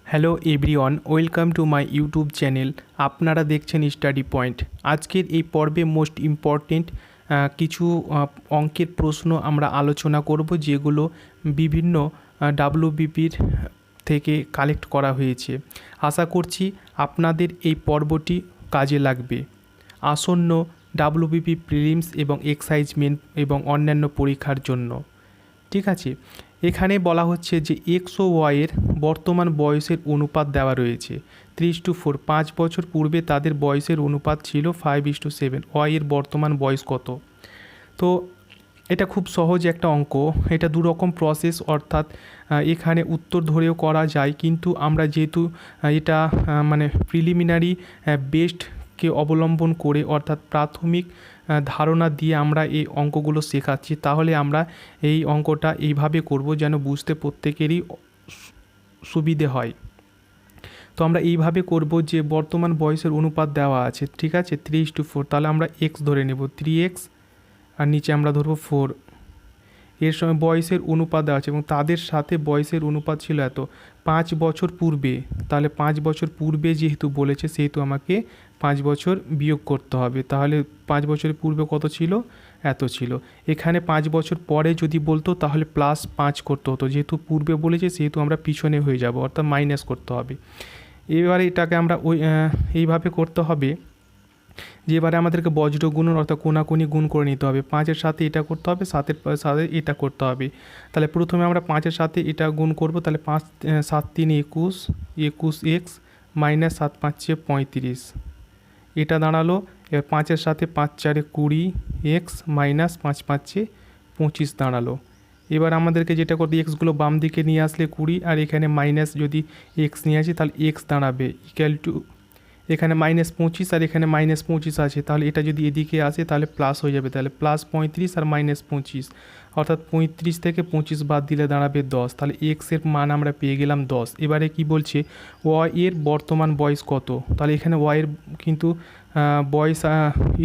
Hello everyone, welcome to my YouTube channel. আপনারা দেখছেন study point. আজকের এই পর্বে মোস্ট ইম্পর্টেন্ট কিছু অঙ্কের প্রশ্ন আমরা আলোচনা করব, যেগুলো বিভিন্ন ডাব্লিউবিপির থেকে কালেক্ট করা হয়েছে। আশা করছি আপনাদের এই পর্বটি কাজে লাগবে আসন্ন ডাব্লিউবিপি প্রিলিমস এবং এক্সাইজ মেন এবং অন্যান্য পরীক্ষার জন্য। ঠিক আছে, এখানে বলা হচ্ছে যে এক্স ও ওয়াইয়ের বর্তমান বয়সের অনুপাত দেওয়া রয়েছে 3:4। 5 বছর পূর্বে তাদের বয়সের অনুপাত ছিল 5:7। ওয়াইয়ের বর্তমান বয়স কত? তো এটা খুব সহজ একটা অঙ্ক। এটা দুরকম প্রসেস, অর্থাৎ এখানে উত্তর ধরেও করা যায়, কিন্তু আমরা যেহেতু এটা মানে প্রিলিমিনারি বেস্টকে অবলম্বন করে, অর্থাৎ প্রাথমিক ধারণা দিয়ে আমরা এই অঙ্কগুলো শেখাচ্ছি, তাহলে আমরা এই অঙ্কটা এইভাবে করব যেন বুঝতে প্রত্যেকেরই সুবিধে হয়। তো আমরা এইভাবে করব যে বর্তমান বয়সের অনুপাত দেওয়া আছে, ঠিক আছে, 3:4। তাহলে আমরা এক্স ধরে নেব 3x, আর নিচে আমরা ধরবো 4। এর সময় বয়সের অনুপাত দেওয়া আছে এবং তাদের সাথে বয়সের অনুপাত ছিল এত 5 বছর পূর্বে। তাহলে 5 বছর পূর্বে যেহেতু বলেছে, সেহেতু আমাকে 5 বছর বিয়োগ করতে হবে। তাহলে 5 বছরের পূর্বে কত ছিল? এত ছিল। এখানে 5 বছর পরে যদি বলতো তাহলে +5 করতে হতো, যেহেতু পূর্বে বলেছে সেহেতু আমরা পিছনে হয়ে যাব, অর্থাৎ মাইনাস করতে হবে। এবারে এটাকে আমরা এইভাবে করতে হবে যে এবারে আমাদেরকে বজ্র গুণন, অর্থাৎ কোনাকুনি গুণ করে নিতে হবে। 5-এর সাথে এটা করতে হবে, 7-এর সাথে এটা করতে হবে। তাহলে প্রথমে আমরা 5-এর সাথে এটা গুণ করব। তাহলে 5 7 3 21, 21x মাইনাস 7 5 35, এটা দাঁড়ালো। এবার 5-এর সাথে 5 4 20x মাইনাস 5 5 25 দাঁড়ালো। এবার আমাদেরকে যেটা করতে, এক্সগুলো বাম দিকে নিয়ে আসলে 20, আর এখানে মাইনাস যদি এক্স নিয়ে আসি তাহলে এক্স দাঁড়াবে ইকুয়াল টু, এখানে -25 আর এখানে -25 আছে, তাহলে এটা যদি এদিকে আসে তাহলে প্লাস হয়ে যাবে। তাহলে +35 আর -25, অর্থাৎ 35 থেকে 25 বাদ দিলে দাঁড়াবে 10। তাহলে এক্স এর মান আমরা পেয়ে গেলাম 10। এবারে কি বলছে, ওয়াই এর বর্তমান বয়স কত? তাহলে এখানে ওয়াই এর কিন্তু বয়স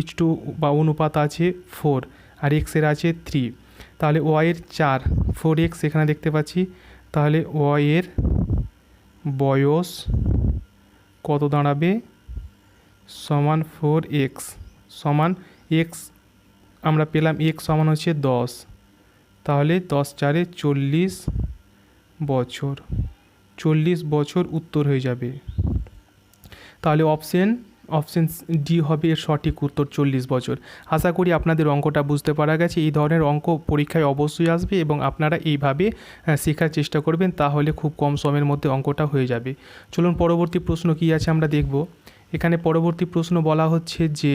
ইচটু বা অনুপাত আছে 4, আর এক্সের আছে 3। তাহলে ওয়াই এর 4, 4x এখানে দেখতে পাচ্ছি। তাহলে ওয়াই এর বয়স কত দাঁড়াবে? সমান 4x সমান x আমরা পেলাম, x সমান হচ্ছে 10। তাহলে 10 4 40 বছর, 40 বছর উত্তর হয়ে যাবে। তাহলে অপশন ডি হবে এর সঠিক উত্তর, 40 বছর। আশা করি আপনাদের অঙ্কটা বুঝতে পারা গেছে। এই ধরনের অঙ্ক পরীক্ষায় অবশ্যই আসবে এবং আপনারা এইভাবে শেখার চেষ্টা করবেন, তাহলে খুব কম সময়ের মধ্যে অঙ্কটা হয়ে যাবে। চলুন পরবর্তী প্রশ্ন কী আছে আমরা দেখব। এখানে পরবর্তী প্রশ্ন বলা হচ্ছে যে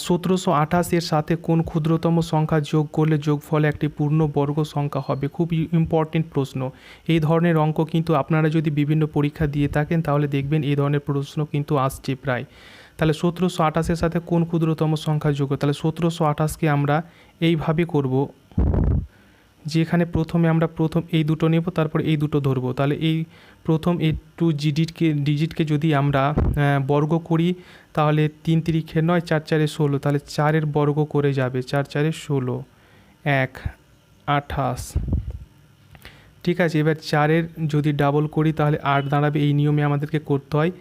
1728 এর সাথে কোন ক্ষুদ্রতম সংখ্যা যোগ করলে যোগফলে একটি পূর্ণবর্গ সংখ্যা হবে? খুব ইম্পর্টেন্ট প্রশ্ন। এই ধরনের অঙ্ক কিন্তু আপনারা যদি বিভিন্ন পরীক্ষা দিয়ে থাকেন তাহলে দেখবেন এই ধরনের প্রশ্ন কিন্তু আসছে প্রায়। তাহলে 1728 এর সাথে কোন ক্ষুদ্রতম সংখ্যা যোগ? তাহলে 1728কে আমরা এইভাবে করব, যেখানে প্রথমে আমরা এই দুটো নেব, তারপর এই দুটো ধরবো। তাহলে এই প্রথম এই 2 ডিজিটকে যদি আমরা বর্গ করি, তাহলে 3 3 9, 4 4 16, তাহলে 4-এর বর্গ করে যাবে, 4 4 16, 1 28। ঠিক আছে, এবার 4-এর যদি ডাবল করি তাহলে 8 দাঁড়াবে। এই নিয়মে আমাদেরকে করতে হয়।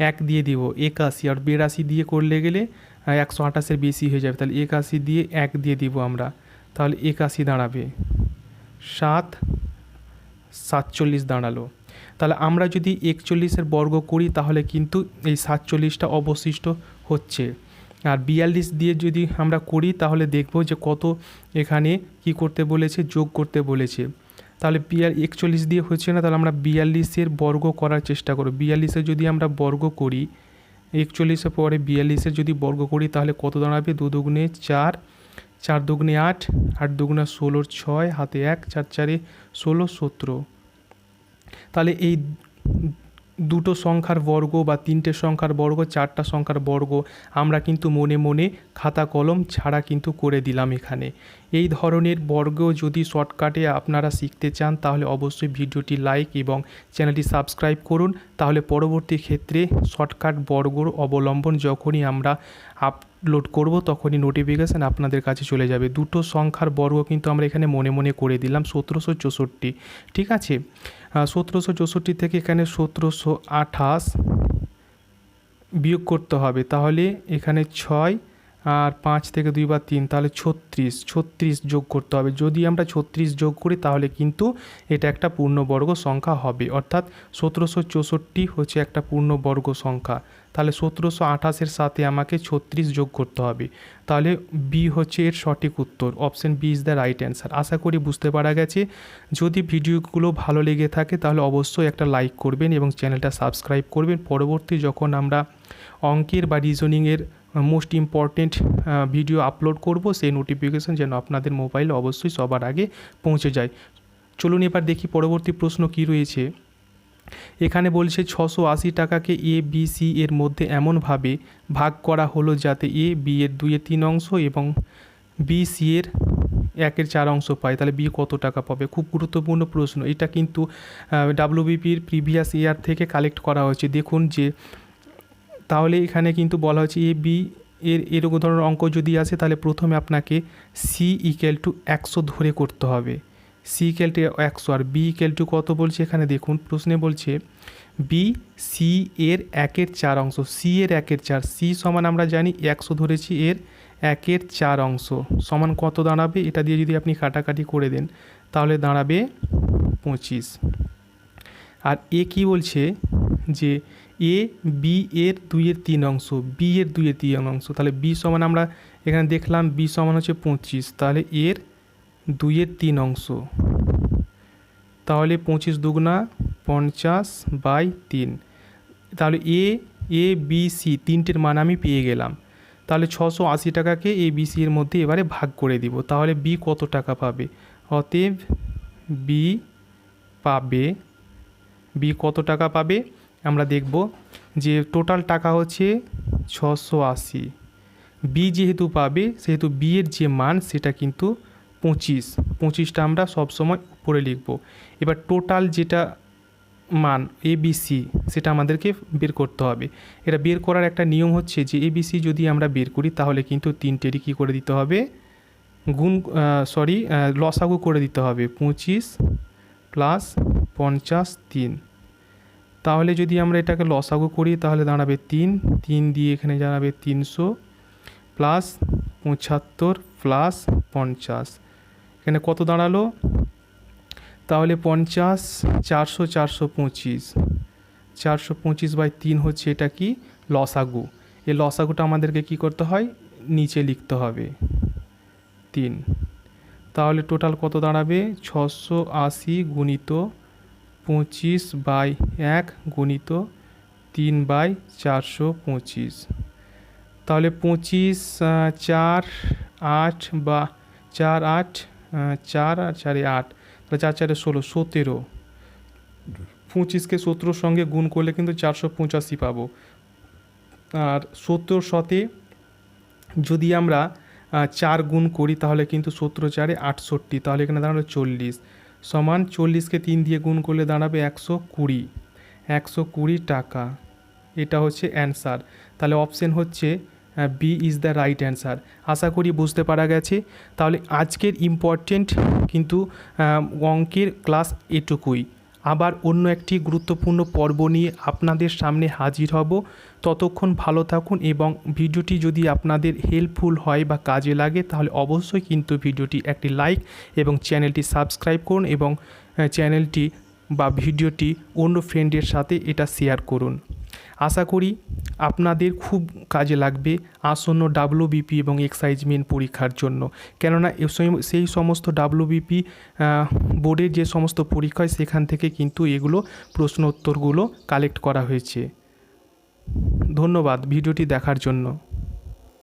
1 দিয়ে দিব 81, আর 82 দিয়ে করলে গেলে 128-এর বেশি হয়ে যাবে। তাহলে 81 দিয়ে 1 দিয়ে দিব আমরা, তাহলে 81 দাঁড়াবে। 7 47 দাঁড়ালো। তাহলে আমরা যদি 41-এর বর্গ করি তাহলে কিন্তু এই 47টা অবশিষ্ট হচ্ছে। আর 42 দিয়ে যদি আমরা করি তাহলে দেখব যে কত এখানে কি করতে বলেছে, যোগ করতে বলেছে। তাহলে 41 দিয়ে হচ্ছে না, তাহলে আমরা 42-এর বর্গ করার চেষ্টা করব। 42-এর যদি আমরা বর্গ করি, 41-এর পরে 42-এর যদি বর্গ করি তাহলে কত দাঁড়াবে? 2 দুগুণে 4, 4 দুগুণে 8, 8 দুগুণে 16, 6 হাতে 1, 4 4 16 17। তাহলে এই দুটো সংখ্যার বর্গ বা 3টে সংখ্যার বর্গ, 4টা সংখ্যার বর্গ আমরা কিন্তু মনে মনে খাতা কলম ছাড়া কিন্তু করে দিলাম এখানে। এই ধরনের বর্গ যদি শর্টকাটে আপনারা শিখতে চান তাহলে অবশ্যই ভিডিওটি লাইক এবং চ্যানেলটি সাবস্ক্রাইব করুন, তাহলে পরবর্তী ক্ষেত্রে শর্টকাট বর্গর অবলম্বন যখনই আমরা আপলোড করব তখনই নোটিফিকেশান আপনাদের কাছে চলে যাবে। দুটো সংখ্যার বর্গ কিন্তু আমরা এখানে মনে মনে করে দিলাম 1764, ঠিক আছে। 1764 থেকে এখানে 1728 বিয়োগ করতে হবে, তাহলে এখানে 6 আর 5 থেকে 2 বার 3, তাহলে 36 যোগ করতে হবে। যদি আমরা 36 যোগ করি তাহলে কিন্তু এটা একটা পূর্ণবর্গ সংখ্যা হবে, অর্থাৎ 1764 হচ্ছে একটা পূর্ণবর্গ সংখ্যা। তাহলে 1728-এর সাথে আমাকে 36 যোগ করতে হবে, তাহলে বি হচ্ছে এর সঠিক উত্তর। Option B is the right answer. আশা করি বুঝতে পারা গেছে। যদি ভিডিওগুলো ভালো লেগে থাকে তাহলে অবশ্যই একটা লাইক করবেন এবং চ্যানেলটা সাবস্ক্রাইব করবেন। পরবর্তী যখন আমরা অঙ্কের বা রিজনিংয়ের মোস্ট ইম্পর্টেন্ট ভিডিও আপলোড করব, সেই নোটিফিকেশান যেন আপনাদের মোবাইলে অবশ্যই সবার আগে পৌঁছে যায়। চলুন এবার দেখি পরবর্তী প্রশ্ন কি রয়েছে। এখানে বলছে 680 টাকাকে এ বি সি এর মধ্যে এমনভাবে ভাগ করা হলো যাতে এ বি এর 2/3 অংশ এবং বি সি এর 1/4 অংশ পায়, তাহলে বি কত টাকা পাবে? খুব গুরুত্বপূর্ণ প্রশ্ন। এটা কিন্তু ডাব্লিউবিপির প্রিভিয়াস ইয়ার থেকে কালেক্ট করা হয়েছে। দেখুন যে তাহলে এখানে কিন্তু বলা হচ্ছে এ বি এর এরকম ধরনের অঙ্ক যদি আসে তাহলে প্রথমে আপনাকে সি ইকুয়াল টু 100 ধরে করতে হবে। সি ইকুয়াল টু 100 আর বি ইকুয়াল টু কত বলছে এখানে দেখুন প্রশ্নে বলছে বি সি এর 1/4 অংশ, সি এর 1/4, সি সমান আমরা জানি 100 ধরেছি, এর 1/4 অংশ সমান কত দাঁড়াবে? এটা দিয়ে যদি আপনি কাটাকাটি করে দেন তাহলে দাঁড়াবে 25। আর এ কি বলছে যে এ বি এর 2/3 অংশ, বি এর 2/3 অংশ, তাহলে বি সমান আমরা এখানে দেখলাম বি সমান হচ্ছে 25, তাহলে এর 2/3 অংশ, তাহলে 25 দুগুণা 50/3, তাহলে এ বি সি তিনটের মান আমি পেয়ে গেলাম। তাহলে 680 টাকাকে এ বি সি এর মধ্যে এবারে ভাগ করে দিব, তাহলে বি কত টাকা পাবে? অতএব বি কত টাকা পাবে আমরা দেখব যে টোটাল টাকা হচ্ছে 680, বি যেহেতু পাবে সেহেতু বি এর যে মান সেটা কিন্তু 25টা আমরা সবসময় উপরে লিখব। এবার টোটাল যেটা মান এ বি সি সেটা আমাদেরকে বের করতে হবে। এটা বের করার একটা নিয়ম হচ্ছে যে এ বি সি যদি আমরা বের করি তাহলে কিন্তু তিনটেরই কী করে দিতে হবে? লসাগু করে দিতে হবে। 25 প্লাস 50 3, তাহলে যদি আমরা এটাকে লসাগু করি তাহলে দাঁড়াবে 3 দিয়ে এখানে দাঁড়াবে 300 প্লাস 75 প্লাস 50, এখানে কত দাঁড়ালো? তাহলে 50 400 425, 425/3 হচ্ছে এটা কি? লসাগু। এই লসাগুটা আমাদেরকে কি করতে হয়? নিচে লিখতে হবে 3, তাহলে টোটাল কত দাঁড়াবে? 680 গুণিত 25/1 গুণিত 3/425, তাহলে 25 4 8 বা 4 8 4 আর 4 8, তাহলে 4 4 16 17, 25কে 17 সঙ্গে গুণ করলে কিন্তু 485 পাবো। আর 70 সাথে যদি আমরা 4 গুণ করি তাহলে কিন্তু 17 4 68, তাহলে এখানে দাঁড়ালো 40 সমান 40কে 3 দিয়ে গুণ করলে দাঁড়াবে 120 টাকা। এটা হচ্ছে অ্যান্সার। তাহলে অপশন হচ্ছে B is the right answer. আশা করি বুঝতে পারা গেছে। তাহলে আজকের ইম্পর্টেন্ট কিন্তু অঙ্কের ক্লাস এটুকুই। আবার অন্য একটি গুরুত্বপূর্ণ পর্ব নিয়ে আপনাদের সামনে হাজির হব। ততক্ষণ ভালো থাকুন এবং ভিডিওটি যদি আপনাদের হেল্পফুল হয় বা কাজে লাগে তাহলে অবশ্যই কিন্তু ভিডিওটি একটি লাইক এবং চ্যানেলটি সাবস্ক্রাইব করুন এবং চ্যানেলটি বা ভিডিওটি অন্য ফ্রেন্ডের সাথে এটা শেয়ার করুন। আশা করি আপনাদের খুব কাজে লাগবে আসন্ন ডাব্লিউবিপি এবং এক্সাইজ মেন পরীক্ষার জন্য, কেননা সেই সমস্ত ডাব্লিউবিপি বোর্ডের যে সমস্ত পরীক্ষা হয় সেখান থেকে কিন্তু এগুলো প্রশ্ন উত্তরগুলো কালেক্ট করা হয়েছে। ধন্যবাদ ভিডিওটি দেখার জন্য।